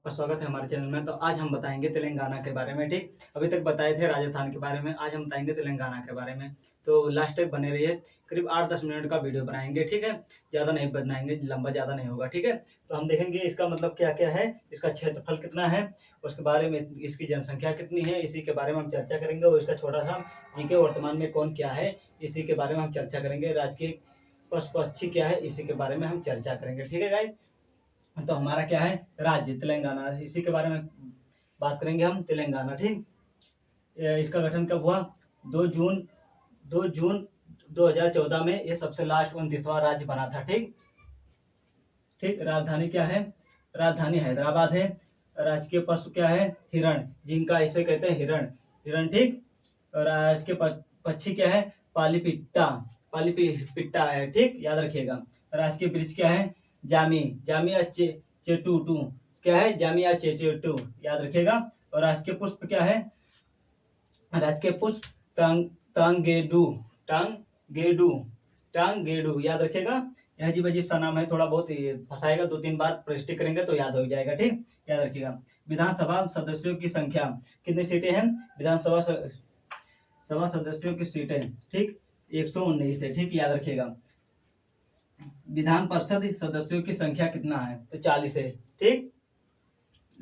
और स्वागत है हमारे चैनल में। तो आज हम बताएंगे तेलंगाना के बारे में। ठीक, अभी तक बताए थे राजस्थान के बारे में, आज हम बताएंगे तेलंगाना के बारे में। तो लास्ट तक बने रहिए, करीब 8-10 मिनट का वीडियो बनाएंगे। ठीक है, ज़्यादा नहीं बनाएंगे, लंबा ज़्यादा नहीं होगा। ठीक है, तो हम देखेंगे इसका मतलब क्या क्या है, इसका क्षेत्रफल कितना है, उसके बारे में, इसकी जनसंख्या कितनी है, इसी के बारे में हम चर्चा करेंगे। और इसका छोटा सा जीके वर्तमान में कौन क्या है, इसी के बारे में हम चर्चा करेंगे। राजकीय पशु पक्षी क्या है, इसी के बारे में हम चर्चा करेंगे। ठीक है गाइस, तो हमारा क्या है, राज्य तेलंगाना, इसी के बारे में बात करेंगे हम। तेलंगाना, ठीक, इसका गठन कब हुआ? 2 जून 2 जून 2014 में ये सबसे लास्ट 29वां राज्य बना था। ठीक ठीक, राजधानी क्या है? राजधानी हैदराबाद है। राजकीय पशु क्या है? हिरण, जिनका इसे कहते हैं हिरण। हिरण, ठीक। और राजकीय पक्षी क्या है? पालीपिट्टा, पालीपिट्टा है। ठीक, याद रखिएगा। राजकीय वृक्ष क्या है? जामी, जामिया चेटूटू, क्या है? जामिया चेटूटू, याद रखिएगा। और राजकीय पुष्प क्या है? राजकीय पुष्प टांगेडू, टांगेडू, टांगेडू, याद रखिएगा। यह अजीब अजीब सा नाम है, थोड़ा बहुत फंसाएगा, 2-3 बार प्रैक्टिस करेंगे तो याद हो जाएगा। ठीक, याद रखिएगा। विधानसभा सदस्यों की संख्या, कितनी सीटें हैं विधानसभा सभा सदस्यों की सीटें? ठीक, 119 है। ठीक, याद रखिएगा। विधान परिषद सदस्यों की संख्या कितना है? तो 40 है। ठीक,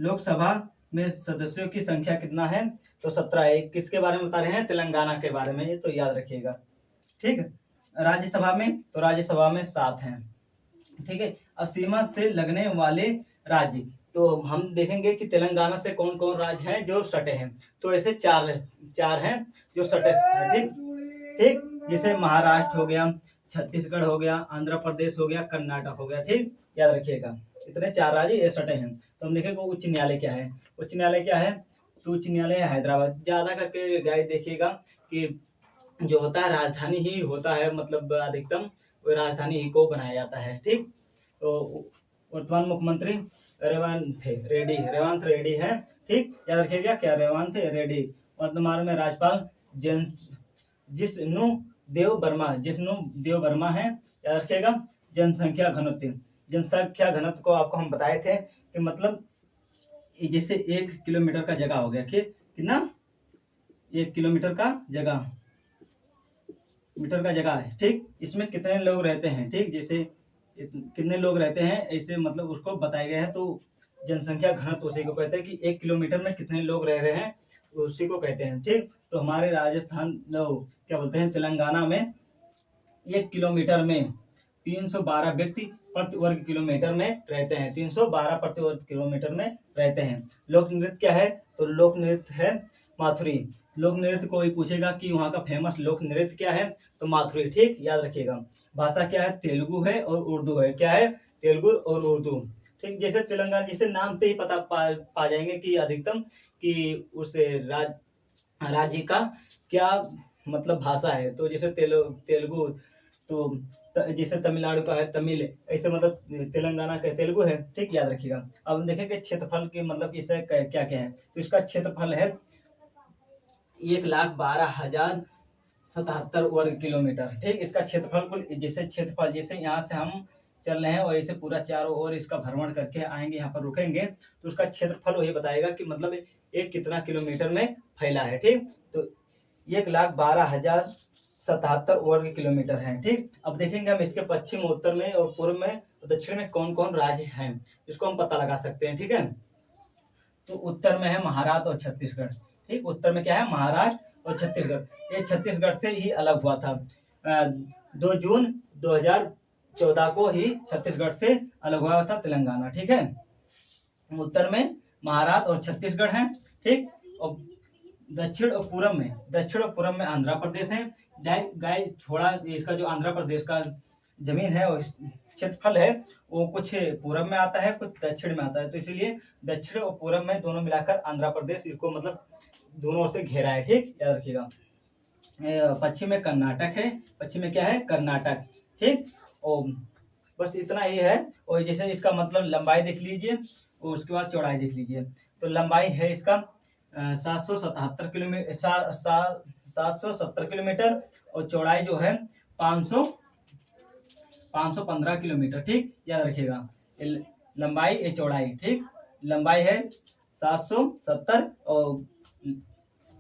लोकसभा में सदस्यों की संख्या कितना है? तो 17 है। किसके बारे में बता रहे हैं? तेलंगाना के बारे में, ये तो याद रखिएगा। ठीक, राज्यसभा में, तो राज्यसभा में 7 हैं। ठीक है, अब सीमा से लगने वाले राज्य, तो हम देखेंगे कि तेलंगाना से कौन कौन राज्य हैं जो सटे हैं। तो ऐसे चार हैं जो सटे हैं। ठीक ठीक, जैसे महाराष्ट्र हो गया, छत्तीसगढ़ हो गया, आंध्र प्रदेश हो गया, कर्नाटक हो गया। ठीक, याद रखिएगा, इतने 4 राज्य ये सटे हैं। तो हम देखेंगे उच्च न्यायालय क्या है। उच्च न्यायालय क्या है? तो उच्च न्यायालय हैदराबाद। ज्यादा करके गाइस देखिएगा कि जो होता है राजधानी ही होता है, मतलब अधिकतम वो राजधानी ही को बनाया जाता है। ठीक, तो वर्तमान मुख्यमंत्री रेवंत रेड्डी है। ठीक, याद रखिएगा, क्या? रेवंत रेड्डी। वर्तमान में राज्यपाल जिष्णु देव वर्मा है, याद रखिएगा। जनसंख्या घनत्व को आपको हम बताए थे कि मतलब जैसे 1 किलोमीटर का जगह हो गया, ठीक, कितना? 1 किलोमीटर का जगह है। ठीक, इसमें कितने लोग रहते हैं? ठीक, जैसे कितने लोग रहते हैं, ऐसे मतलब उसको बताया गया है। तो जनसंख्या घनत्व उसी को कहते हैं कि 1 किलोमीटर में कितने लोग रह रहे हैं, उसी को कहते हैं। ठीक, तो हमारे राजस्थान क्या बोलते हैं, तेलंगाना में 1 किलोमीटर में 312 व्यक्ति प्रति वर्ग किलोमीटर में रहते हैं। 312 प्रति वर्ग किलोमीटर में रहते हैं। लोक नृत्य क्या है? तो लोक नृत्य है माथुरी। लोक नृत्य कोई पूछेगा कि वहाँ का फेमस लोक नृत्य क्या है, तो माथुरी। ठीक, याद रखिएगा। भाषा क्या है? तेलुगु है और उर्दू है। क्या है? तेलुगु और उर्दू। ठीक, जैसे तेलंगाना, जैसे नाम से ही पता पा जाएंगे कि अधिकतम कि उस राज्य का क्या मतलब भाषा है। तो जैसे तेलुगु, तो जैसे तमिलनाडु का है तमिल, ऐसे मतलब तेलंगाना का तेलुगु है। ठीक, याद रखिएगा। अब हम देखेंगे क्षेत्रफल के मतलब इसे क्या क्या है। तो इसका क्षेत्रफल है 1,12,077 वर्ग किलोमीटर। ठीक, इसका क्षेत्रफल कुल, जैसे क्षेत्रफल, जैसे यहाँ से हम चल रहे हैं और ऐसे पूरा चारों ओर इसका भ्रमण करके आएंगे, यहाँ पर रुकेंगे, तो उसका क्षेत्रफल वही बताएगा कि मतलब एक कितना किलोमीटर में फैला है। ठीक, तो 1,12,077 वर्ग किलोमीटर है। ठीक, अब देखेंगे हम इसके पश्चिम, उत्तर में और पूर्व में और दक्षिण में कौन कौन राज्य हैं, इसको हम पता लगा सकते हैं। ठीक है, तो उत्तर में है महाराष्ट्र और छत्तीसगढ़। ठीक, उत्तर में क्या है? महाराष्ट्र और छत्तीसगढ़। ये छत्तीसगढ़ से ही अलग हुआ था। 2 जून 2014 को ही छत्तीसगढ़ से अलग हुआ था तेलंगाना। ठीक है, उत्तर में महाराष्ट्र और छत्तीसगढ़ है। ठीक, और दक्षिण और पूर्व में आंध्र प्रदेश है। गाय थोड़ा इसका जो आंध्र प्रदेश का जमीन है और क्षेत्रफल है वो कुछ पूर्व में आता है, कुछ दक्षिण में आता है। तो इसीलिए दक्षिण और पूर्व में दोनों मिलाकर आंध्र प्रदेश इसको मतलब दोनों ओर से घेरा है। ठीक, याद रखिएगा। पश्चिम में कर्नाटक है। पश्चिम में क्या है? कर्नाटक। ठीक, और बस इतना ही है। और जैसे इसका मतलब लंबाई देख लीजिए और उसके बाद चौड़ाई देख लीजिए। तो लंबाई है इसका 777 किलोमीटर, 770 किलोमीटर, और चौड़ाई जो है 515 किलोमीटर। ठीक, याद रखिएगा, लंबाई चौड़ाई। ठीक, लंबाई है 770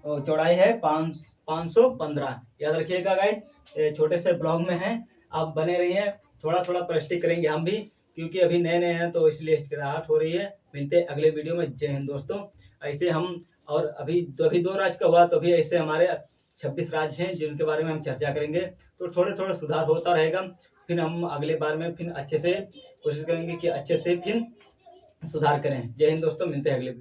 और चौड़ाई है 515। याद रखिएगा गाइस, ये छोटे से ब्लॉग में है, आप बने रहिए। थोड़ा थोड़ा प्रैक्टिस करेंगे हम भी, क्योंकि अभी नए नए हैं तो इसलिए हिचकिचाहट हो रही है। मिलते हैं अगले वीडियो में। जय हिंद दोस्तों। ऐसे हम, और अभी 2 राज्य का हुआ तो अभी ऐसे हमारे 26 राज्य हैं जिनके बारे में हम चर्चा करेंगे। तो थोड़े थोड़े सुधार होता रहेगा। फिर हम अगले बार में फिर अच्छे से कोशिश करेंगे कि अच्छे से फिर सुधार करें। जय हिंद दोस्तों, मिलते हैं अगले